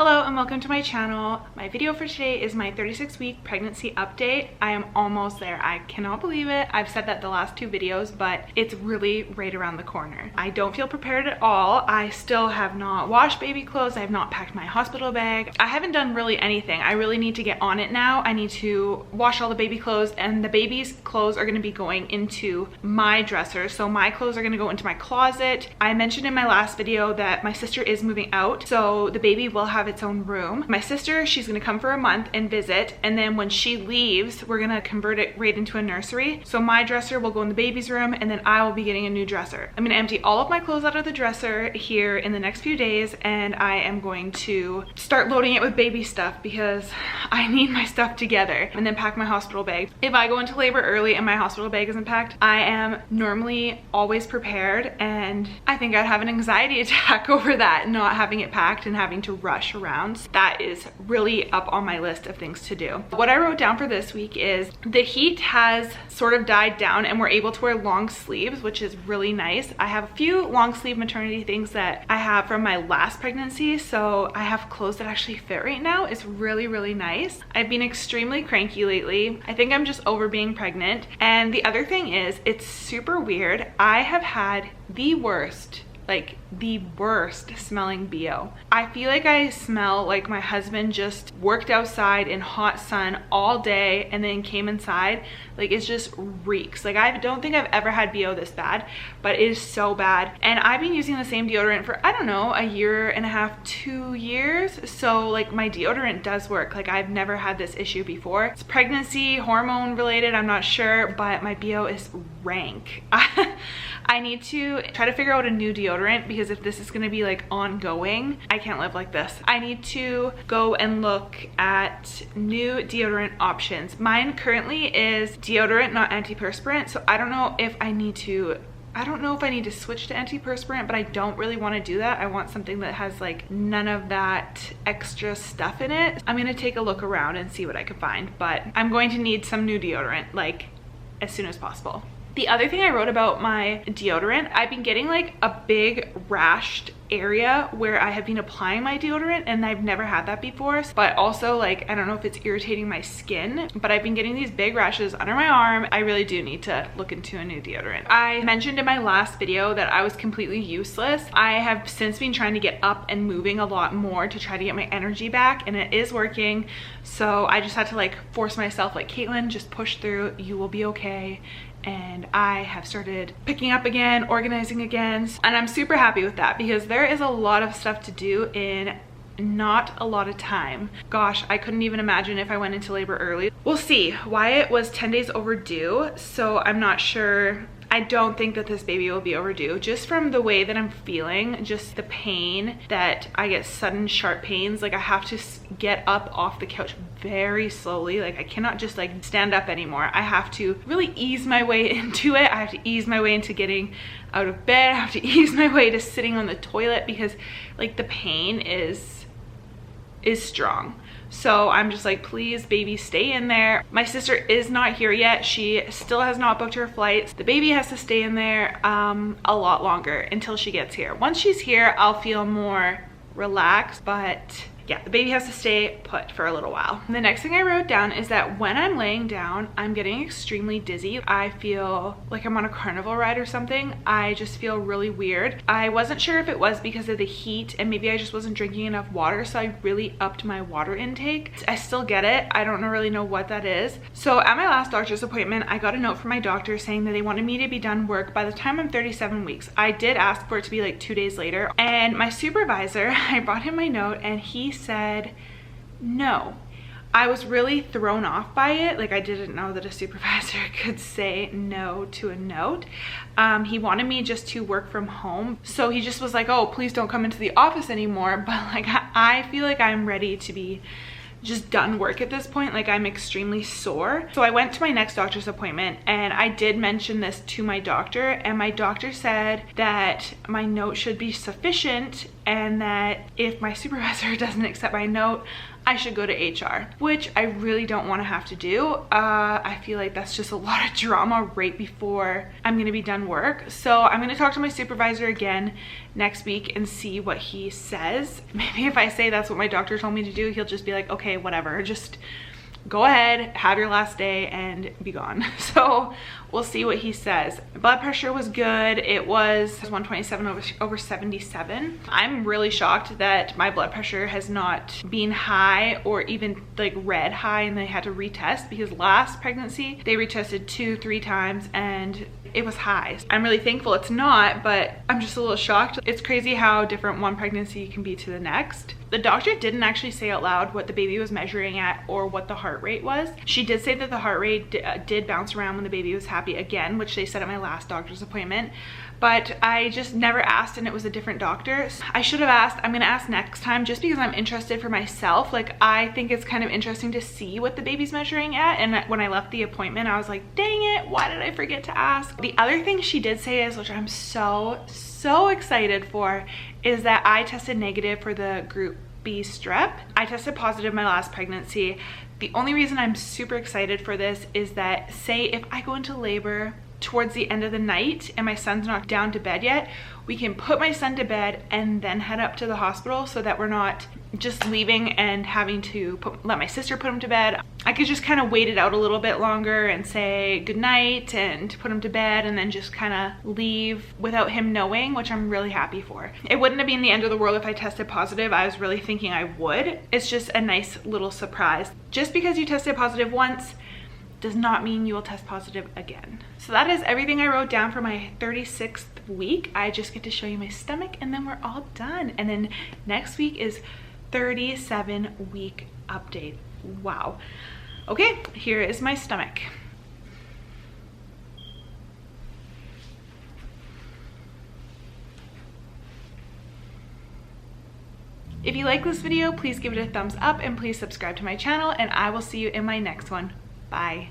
Hello and welcome to my channel. My video for today is my 36-week pregnancy update. I am almost there. I cannot believe it. I've said that the last two videos, but it's really right around the corner. I don't feel prepared at all. I still have not washed baby clothes. I have not packed my hospital bag. I haven't done really anything. I really need to get on it now. I need to wash all the baby clothes, and the baby's clothes are going to be going into my dresser. So my clothes are going to go into my closet. I mentioned in my last video that my sister is moving out, so the baby will have its own room. My sister, she's gonna come for a month and visit, and then when she leaves, we're gonna convert it right into a nursery. So my dresser will go in the baby's room, and then I will be getting a new dresser. I'm gonna empty all of my clothes out of the dresser here in the next few days, and I am going to start loading it with baby stuff because I need my stuff together, and then pack my hospital bag. If I go into labor early and my hospital bag isn't packed, I am normally always prepared, and I think I'd have an anxiety attack over that, not having it packed and having to rush around. That is really up on my list of things to do. What I wrote down for this week is the heat has sort of died down and we're able to wear long sleeves, which is really nice. I have a few long sleeve maternity things that I have from my last pregnancy, so I have clothes that actually fit right now. It's really, really nice. I've been extremely cranky lately. I think I'm just over being pregnant. And the other thing is, it's super weird. I have had the worst smelling BO. I feel like I smell like my husband just worked outside in hot sun all day and then came inside. Like, it just reeks. Like, I don't think I've ever had BO this bad, but it is so bad. And I've been using the same deodorant for, I don't know, a year and a half, 2 years. So like, my deodorant does work. Like, I've never had this issue before. It's pregnancy, hormone related, I'm not sure, but my BO is rank. I need to try to figure out a new deodorant, because if this is going to be like ongoing, I can't live like this. I need to go and look at new deodorant options. Mine currently is deodorant, not antiperspirant. So I don't know if I need to switch to antiperspirant, but I don't really want to do that. I want something that has like none of that extra stuff in it. I'm going to take a look around and see what I can find, but I'm going to need some new deodorant like as soon as possible. The other thing I wrote about my deodorant, I've been getting like a big rashed area where I have been applying my deodorant, and I've never had that before. But also, like, I don't know if it's irritating my skin, but I've been getting these big rashes under my arm. I really do need to look into a new deodorant. I mentioned in my last video that I was completely useless. I have since been trying to get up and moving a lot more to try to get my energy back, and it is working. So I just had to like force myself, like, Caitlin, just push through, you will be okay. And I have started picking up again, organizing again, and I'm super happy with that, because there is a lot of stuff to do in not a lot of time. Gosh, I couldn't even imagine if I went into labor early. We'll see. Wyatt was 10 days overdue, so I'm not sure. I don't think that this baby will be overdue, just from the way that I'm feeling, just the pain that I get, sudden sharp pains. Like, I have to get up off the couch very slowly. Like, I cannot just like stand up anymore. I have to really ease my way into it. I have to ease my way into getting out of bed. I have to ease my way to sitting on the toilet, because like the pain is strong. So I'm just like, please, baby, stay in there. My sister is not here yet. She still has not booked her flights. The baby has to stay in there a lot longer until she gets here. Once she's here, I'll feel more relaxed, but yeah, the baby has to stay put for a little while. And the next thing I wrote down is that when I'm laying down, I'm getting extremely dizzy. I feel like I'm on a carnival ride or something. I just feel really weird. I wasn't sure if it was because of the heat, and maybe I just wasn't drinking enough water, so I really upped my water intake. I still get it. I don't really know what that is. So at my last doctor's appointment, I got a note from my doctor saying that they wanted me to be done work by the time I'm 37 weeks. I did ask for it to be like 2 days later, and my supervisor, I brought him my note, and he said no. I was really thrown off by it. Like, I didn't know that a supervisor could say no to a note. He wanted me just to work from home, so he just was like, oh, please don't come into the office anymore. But like, I feel like I'm ready to be just done work at this point. Like, I'm extremely sore. So I went to my next doctor's appointment, and I did mention this to my doctor, and my doctor said that my note should be sufficient and that if my supervisor doesn't accept my note, I should go to HR, which I really don't want to have to do. I feel like that's just a lot of drama right before I'm gonna be done work. So I'm gonna talk to my supervisor again next week and see what he says. Maybe if I say that's what my doctor told me to do, he'll just be like, okay, whatever, just go ahead, have your last day and be gone. So we'll see what he says. Blood pressure was good. It was 127 over 77. I'm really shocked that my blood pressure has not been high or even like red high, and they had to retest because last pregnancy they retested 2-3 times and it was high. I'm really thankful it's not, but I'm just a little shocked. It's crazy how different one pregnancy can be to the next. The doctor didn't actually say out loud what the baby was measuring at or what the heart rate was. She did say that the heart rate did bounce around when the baby was happy again, which they said at my last doctor's appointment, but I just never asked, and it was a different doctor. I should have asked. I'm gonna ask next time just because I'm interested for myself. Like, I think it's kind of interesting to see what the baby's measuring at, and when I left the appointment I was like, dang it, why did I forget to ask? The other thing she did say is, which I'm so excited for, is that I tested negative for the group B strep. I tested positive my last pregnancy. The only reason I'm super excited for this is that, say if I go into labor towards the end of the night and my son's not down to bed yet, we can put my son to bed and then head up to the hospital, so that we're not just leaving and having to let my sister put him to bed. I could just kind of wait it out a little bit longer and say goodnight and put him to bed and then just kind of leave without him knowing, which I'm really happy for. It wouldn't have been the end of the world if I tested positive. I was really thinking I would. It's just a nice little surprise. Just because you tested positive once does not mean you will test positive again. So that is everything I wrote down for my 36th week. I just get to show you my stomach and then we're all done. And then next week is 37-week update. Wow. Okay, here is my stomach. If you like this video, please give it a thumbs up and please subscribe to my channel, and I will see you in my next one. Bye.